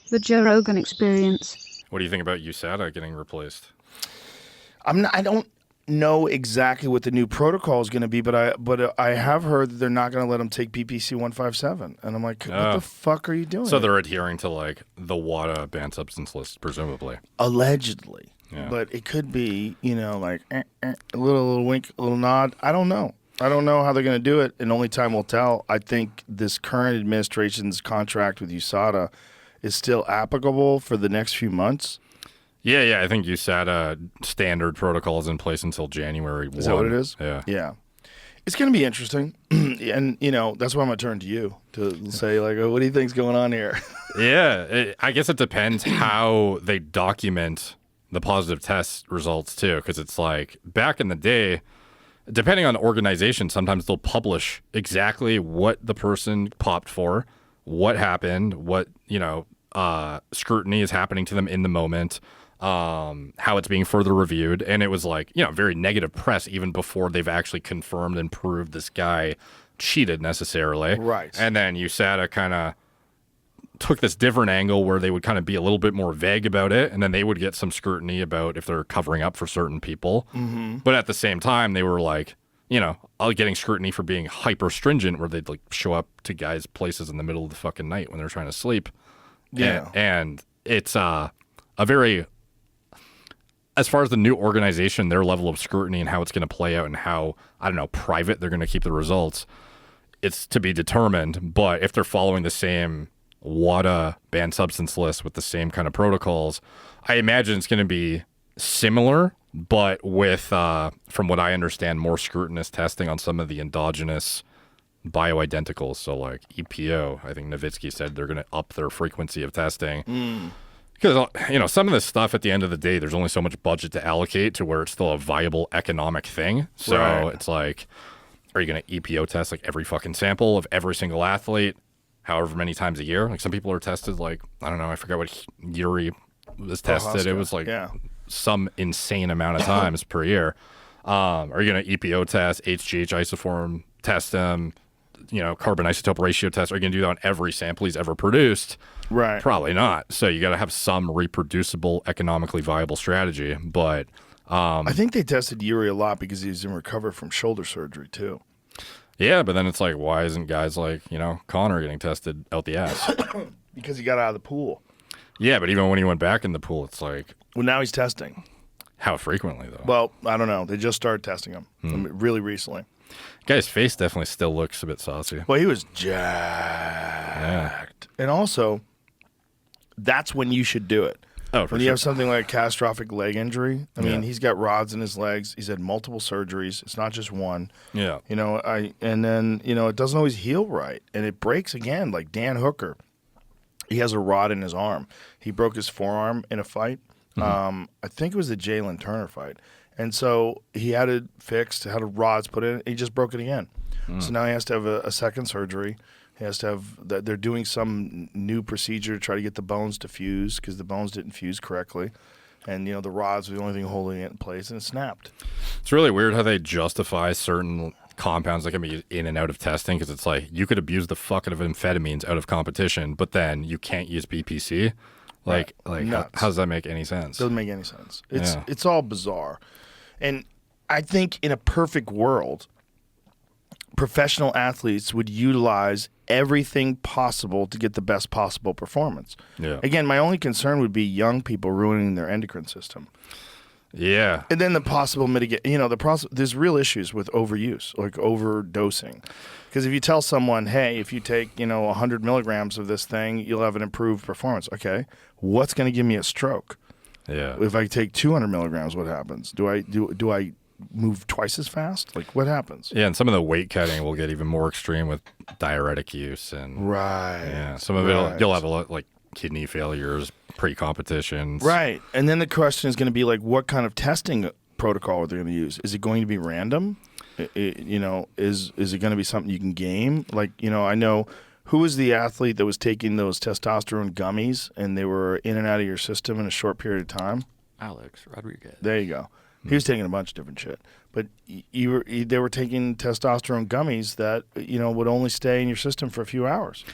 The Joe Rogan Experience. What do you think about USADA getting replaced? I don't know exactly what the new protocol is going to be, but I have heard that they're not going to let them take BPC 157, and I'm like, what the fuck are you doing? So they're adhering to like the WADA banned substance list, presumably. Allegedly, Yeah. but it could be, like a little wink, a little nod. I don't know. I don't know how they're going to do it, and only time will tell. I think this current administration's contract with USADA is still applicable for the next few months. Yeah. I think USADA standard protocol is in place until January 1. Is that what it is? Yeah. Yeah. It's going to be interesting. And, that's why I'm going to turn to you to say, like, what do you think's going on here? Yeah. I guess it depends how they document the positive test results, too, because it's like back in the day, depending on the organization, sometimes they'll publish exactly what the person popped for, what happened, what, scrutiny is happening to them in the moment, how it's being further reviewed. And it was like, very negative press even before they've actually confirmed and proved this guy cheated necessarily. Right. And then USADA kind of took this different angle where they would kind of be a little bit more vague about it. And then they would get some scrutiny about if they're covering up for certain people. Mm-hmm. But at the same time, they were like, getting scrutiny for being hyper stringent where they'd like show up to guys' places in the middle of the fucking night when they're trying to sleep. Yeah. And it's a very, as far as the new organization, their level of scrutiny and how it's going to play out and how, private they're going to keep the results, it's to be determined. But if they're following the same WADA banned substance list with the same kind of protocols, I imagine it's going to be similar, but with, from what I understand, more scrutinous testing on some of the endogenous bioidenticals. So like EPO, I think Nowitzki said they're going to up their frequency of testing. Because, some of this stuff at the end of the day, there's only so much budget to allocate to where it's still a viable economic thing. So It's like, are you going to EPO test like every fucking sample of every single athlete, however many times a year? Like some people are tested like, I don't know, I forgot what Yuri was tested. It was like some insane amount of times per year. Are you going to EPO test, HGH isoform test them, carbon isotope ratio test? Are you going to do that on every sample he's ever produced? Right. Probably not. So you got to have some reproducible, economically viable strategy. But I think they tested Yuri a lot because he was in recovery from shoulder surgery too. Yeah, but then it's like, why isn't guys like, Conor getting tested out the ass? Because he got out of the pool. Yeah, but even when he went back in the pool, it's like... Well, now he's testing. How frequently, though? Well, I don't know. They just started testing him really recently. Guy's face definitely still looks a bit saucy. Well, he was jacked. And also, that's when you should do it. Oh, for when sure. you have something like a catastrophic leg injury, I mean, he's got rods in his legs. He's had multiple surgeries. It's not just one. Yeah. And then, it doesn't always heal right. And it breaks again, like Dan Hooker. He has a rod in his arm. He broke his forearm in a fight. I think it was the Jalen Turner fight. And so he had it fixed, had rods put in, and he just broke it again. So now he has to have a second surgery. He has to have, they're doing some new procedure to try to get the bones to fuse because the bones didn't fuse correctly. And, the rods were the only thing holding it in place, and it snapped. It's really weird how they justify certain compounds that can be in and out of testing because it's like you could abuse the fuck out of amphetamines out of competition, but then you can't use BPC. Like how does that make any sense? Doesn't make any sense. It's all bizarre. And I think in a perfect world, professional athletes would utilize everything possible to get the best possible performance. Yeah. Again, my only concern would be young people ruining their endocrine system. Yeah. And then the possible there's real issues with overuse, like overdosing. Because if you tell someone, hey, if you take, 100 milligrams of this thing, you'll have an improved performance. Okay, what's going to give me a stroke? Yeah. If I take 200 milligrams, what happens? Do I move twice as fast? Like, what happens? Yeah, and some of the weight cutting will get even more extreme with diuretic use. And yeah, some of it, you'll have a lot, like kidney failures, pre-competitions. Right. And then the question is going to be like, what kind of testing protocol are they going to use? Is it going to be random? Is it going to be something you can game? Like, I know who was the athlete that was taking those testosterone gummies and they were in and out of your system in a short period of time? Alex Rodriguez. There you go. He was taking a bunch of different shit. But they were taking testosterone gummies that, would only stay in your system for a few hours.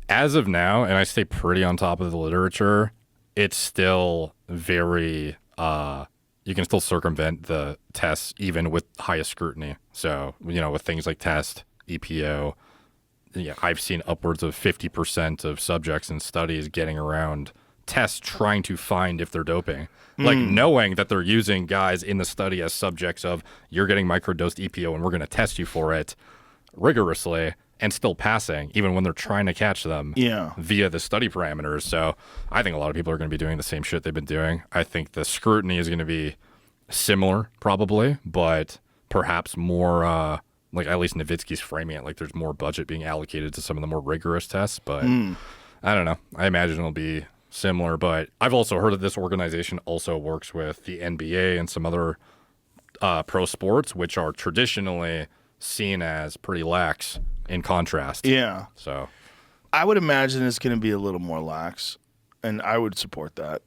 As of now, and I stay pretty on top of the literature, it's still very, you can still circumvent the tests even with highest scrutiny. So, with things like test, EPO, I've seen upwards of 50% of subjects in studies getting around tests trying to find if they're doping. Like knowing that they're using guys in the study as subjects of, you're getting microdosed EPO and we're going to test you for it rigorously, and still passing, even when they're trying to catch them via the study parameters. So I think a lot of people are going to be doing the same shit they've been doing. I think the scrutiny is going to be similar, probably, but perhaps more, like at least Nowitzki's framing it, like there's more budget being allocated to some of the more rigorous tests. But I don't know. I imagine it'll be similar. But I've also heard that this organization also works with the NBA and some other pro sports, which are traditionally seen as pretty lax in contrast. Yeah. So I would imagine it's going to be a little more lax, and I would support that.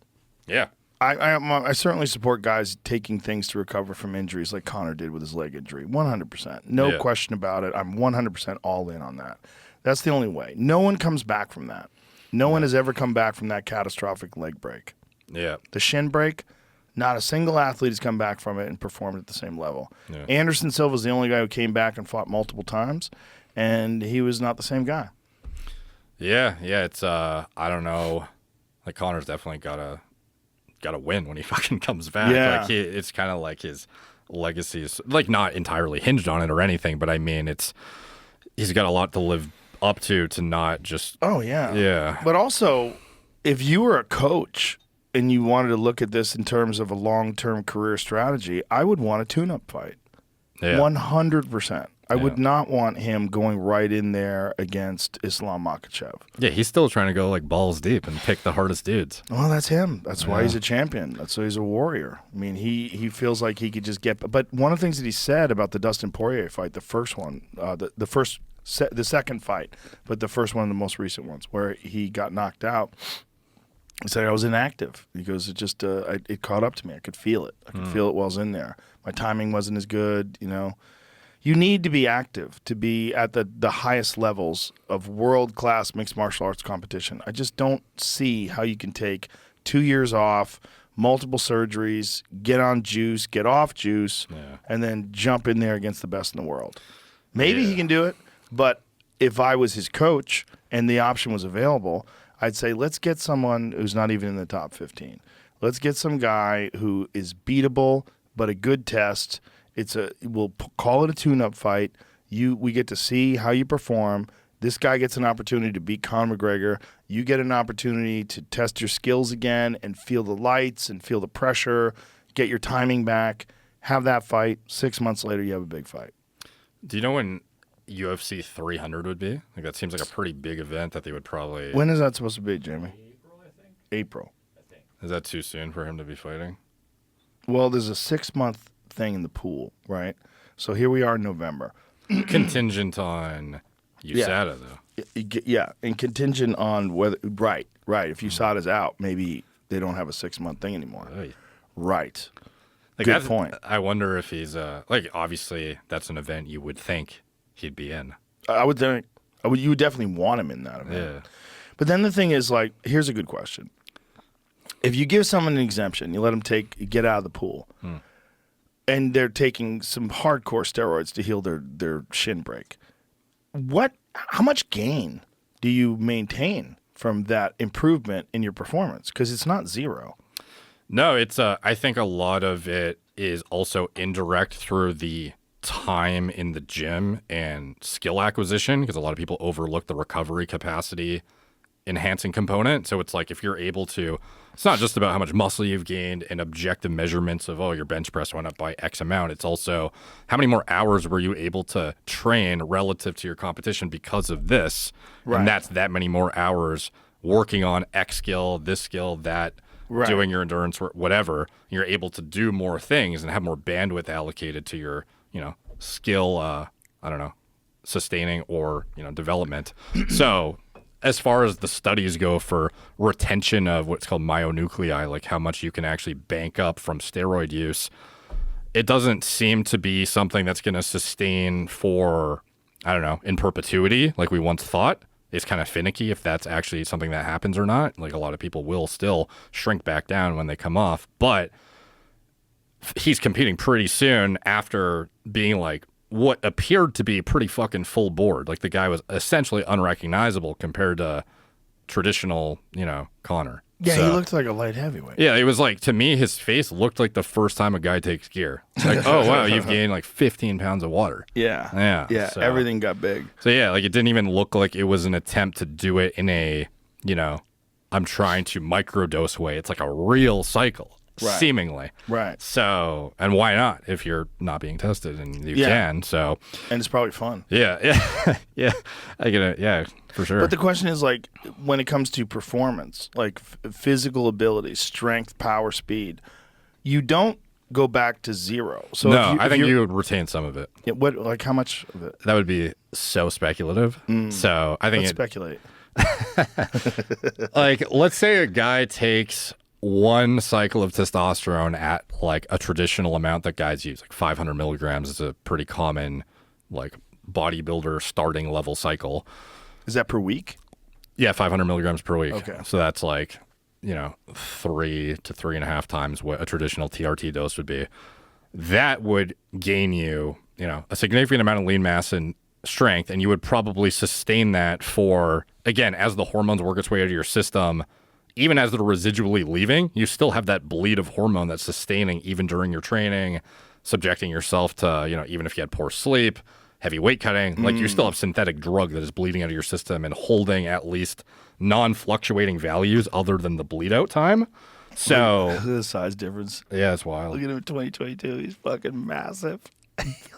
yeah. I certainly support guys taking things to recover from injuries like Conor did with his leg injury. 100%. No question about it. I'm 100% all in on that. That's the only way. No one comes back from that. No one has ever come back from that catastrophic leg break. Yeah. The shin break, not a single athlete has come back from it and performed at the same level. Yeah. Anderson Silva's the only guy who came back and fought multiple times, and he was not the same guy. Yeah. It's I don't know. Like Conor's definitely got to win when he fucking comes back. Yeah. Like it's kind of like his legacy is like not entirely hinged on it or anything, but I mean he's got a lot to live up to not just. Oh yeah. Yeah. But also, if you were a coach and you wanted to look at this in terms of a long-term career strategy, I would want a tune-up fight. Yeah. 100%. I would not want him going right in there against Islam Makhachev. Yeah, he's still trying to go like balls deep and pick the hardest dudes. Well, that's him. That's why he's a champion. That's why he's a warrior. I mean, he feels like he could just get. But one of the things that he said about the Dustin Poirier fight, the first one, the second fight, but the first one of the most recent ones, where he got knocked out. He said I was inactive. He goes, it caught up to me. I could feel it. I could feel it while I was in there. My timing wasn't as good, You need to be active to be at the highest levels of world-class mixed martial arts competition. I just don't see how you can take 2 years off, multiple surgeries, get on juice, get off juice, and then jump in there against the best in the world. Maybe he can do it, but if I was his coach and the option was available, I'd say let's get someone who's not even in the top 15. Let's get some guy who is beatable, but a good test. We'll call it a tune-up fight. We get to see how you perform. This guy gets an opportunity to beat Conor McGregor. You get an opportunity to test your skills again and feel the lights and feel the pressure, get your timing back, have that fight. 6 months later, you have a big fight. Do you know when UFC 300 would be? Like that seems like a pretty big event that they would probably. When is that supposed to be, Jamie? April, I think. April. Is that too soon for him to be fighting? Well, there's a 6-month thing in the pool, right? So here we are in November. Contingent on USADA, though. Yeah, and contingent on whether right. If USADA's out, maybe they don't have a 6-month thing anymore. Oy. Right. Like Good point. I wonder if he's like obviously that's an event you would think he'd be in. I would think you would definitely want him in that event. Yeah. But then the thing is, like, here's a good question. If you give someone an exemption, you let them get out of the pool, and they're taking some hardcore steroids to heal their shin break, how much gain do you maintain from that improvement in your performance? Because it's not zero. No, it's I think a lot of it is also indirect through the time in the gym and skill acquisition, because a lot of people overlook the recovery capacity enhancing component. So it's like if you're able to, it's not just about how much muscle you've gained and objective measurements of, your bench press went up by X amount. It's also how many more hours were you able to train relative to your competition because of this. Right. And that's that many more hours working on X skill, this skill, that, doing your endurance, whatever. You're able to do more things and have more bandwidth allocated to your, skill, sustaining or, development. So as far as the studies go for retention of what's called myonuclei, like how much you can actually bank up from steroid use, it doesn't seem to be something that's going to sustain for, in perpetuity like we once thought. is kind of finicky if that's actually something that happens or not. Like a lot of people will still shrink back down when they come off, but he's competing pretty soon after being like what appeared to be pretty fucking full board. Like the guy was essentially unrecognizable compared to traditional, Conor. Yeah, So, he looked like a light heavyweight. yeah, it was like, to me, his face looked like the first time a guy takes gear. It's like, oh, wow, you've gained like 15 pounds of water. Yeah. Yeah. So, Everything got big. So, yeah, like it didn't even look like it was an attempt to do it in a, I'm trying to microdose way. It's like a real cycle, seemingly. Right. So, and why not if you're not being tested and you can? So, and it's probably fun. Yeah. Yeah. I get it. Yeah, for sure. But the question is, like, when it comes to performance, like physical ability, strength, power, speed, you don't go back to zero. So no, I think you would retain some of it. Yeah, like how much of it? That would be so speculative. So I think Let's speculate. Like, let's say a guy takes one cycle of testosterone at like a traditional amount that guys use, like 500 milligrams is a pretty common like bodybuilder starting level cycle. Is that per week? Yeah, 500 milligrams per week. Okay. So that's like, 3 to 3.5 times what a traditional TRT dose would be. That would gain you, a significant amount of lean mass and strength, and you would probably sustain that for, again, as the hormones work its way out of your system, even as they're residually leaving, you still have that bleed of hormone that's sustaining even during your training, subjecting yourself to, even if you had poor sleep, heavy weight cutting, like you still have synthetic drug that is bleeding out of your system and holding at least non-fluctuating values other than the bleed out time. So Look at the size difference. yeah, it's wild. Look at him in 2022. He's fucking massive.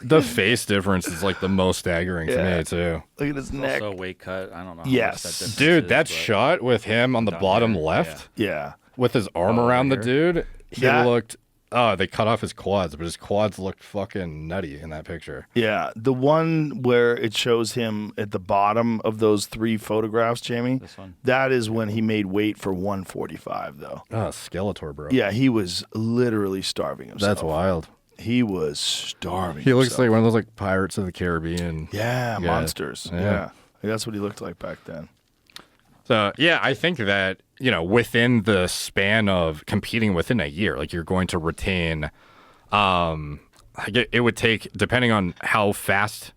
The face difference is like the most staggering to me too. Look at his neck. Also, weight cut. I don't know. Yes. How much that difference Dude, is, that but shot with him on the down bottom here, left Yeah. with his arm Oh, around the right dude, he That- looked, they cut off his quads, but his quads looked fucking nutty in that picture. Yeah. The one where it shows him at the bottom of those 3 photographs, Jamie, This one. that is when he made weight for 145, though. Oh, Skeletor, bro. Yeah, he was literally starving himself. That's wild. He was starving He looks himself. like one of those like Pirates of the Caribbean. Yeah, Yeah. monsters. Yeah. Yeah. That's what he looked like back then. So, yeah, I think that, within the span of competing within a year, like you're going to retain, it would take, depending on how fast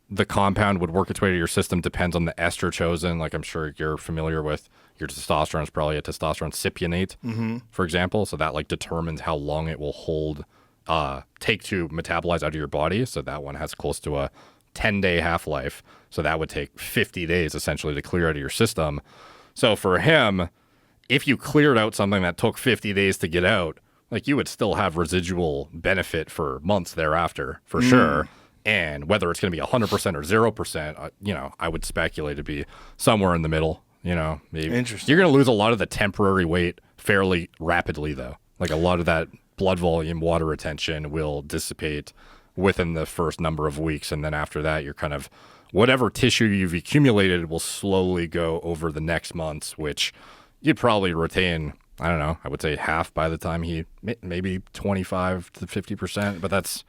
the compound would work its way to your system, depends on the ester chosen. Like I'm sure you're familiar with, your testosterone is probably a testosterone cypionate, for example. So that like determines how long it will take to metabolize out of your body. So that one has close to a 10-day half-life. So that would take 50 days essentially to clear out of your system. So for him, if you cleared out something that took 50 days to get out, like you would still have residual benefit for months thereafter, for sure. And whether it's going to be 100% or 0%, I would speculate to be somewhere in the middle, maybe. Interesting. You're going to lose a lot of the temporary weight fairly rapidly, though. Like a lot of that blood volume, water retention will dissipate within the first number of weeks. And then after that, you're kind of, whatever tissue you've accumulated will slowly go over the next months, which you'd probably retain, I don't know, I would say half by the time maybe 25 to 50%, but that's,